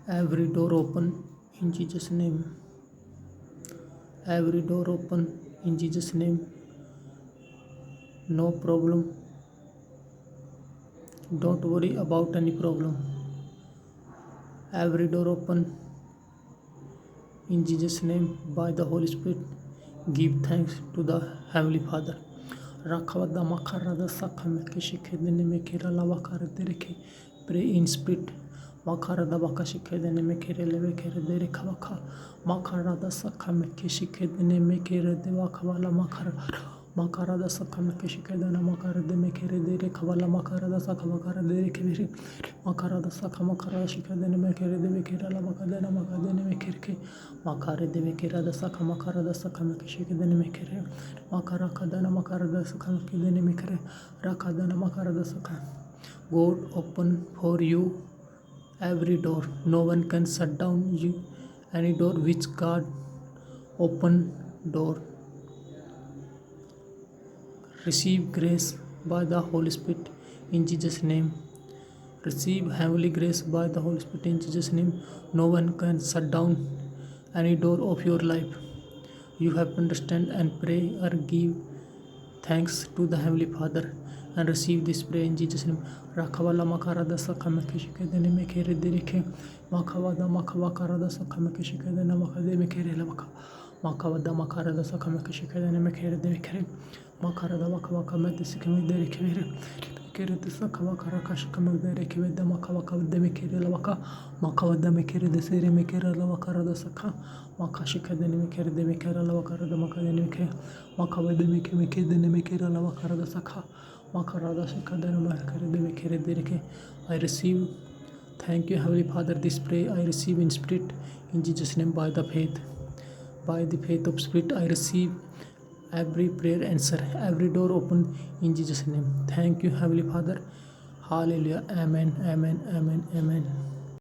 Every door open in Jesus' name. Every door open in Jesus' name. No problem. Don't worry about any problem. Every door open in Jesus' name by the Holy Spirit. Give thanks to the Heavenly Father. Rakavada makarada sakameke shikedene mekera lavakara dereke. Pray in spirit. Makarada bakashikedene mekere levekere dereka vaka. Makarada sakameke shikedene mekere devakavala makarada sakameke shikedene makarade mekere dereka vala makarada sakamakara dereke vere. Makarada sakamakara shikedene mekere devekere lavakadena makadene mekerke. Makare devekere da sakamakara da sakameke shikedene mekere. Makara kadana makara da sakameke mekere. Rakadana makara da sakam. God open for you every door. No one can shut down you any door which God open door. Receive grace by the Holy Spirit in Jesus' name. Receive heavenly grace by the Holy Spirit in Jesus' name. No one can shut down any door of your life. You have to understand and pray or give thanks to the Heavenly Father and receive this prayer in Jesus' name. Rakavala makarada sakamekeshike dene mekere dereke makavada makavakarada sakamekeshike dene makade mekere lavaka makavada makarada sakamekeshike dene mekere dereke makarada makavaka medesikame dereke vere kere desa kavakara kashikame dereke veda makavaka demekere lavaka makavada mekere desere mekere lavakara dasaka makashike dene mekere demekere lavakara damakade mekere makavada mekere dene mekere lavakara dasaka makarada sakadana makere demekere dereke. I receive. Thank you, Heavenly Father. This prayer I receive in spirit in Jesus' name by the faith. By the faith of spirit, I receive every prayer answer, every door open in Jesus' name. Thank you, Heavenly Father. Hallelujah. Amen. Amen. Amen. Amen.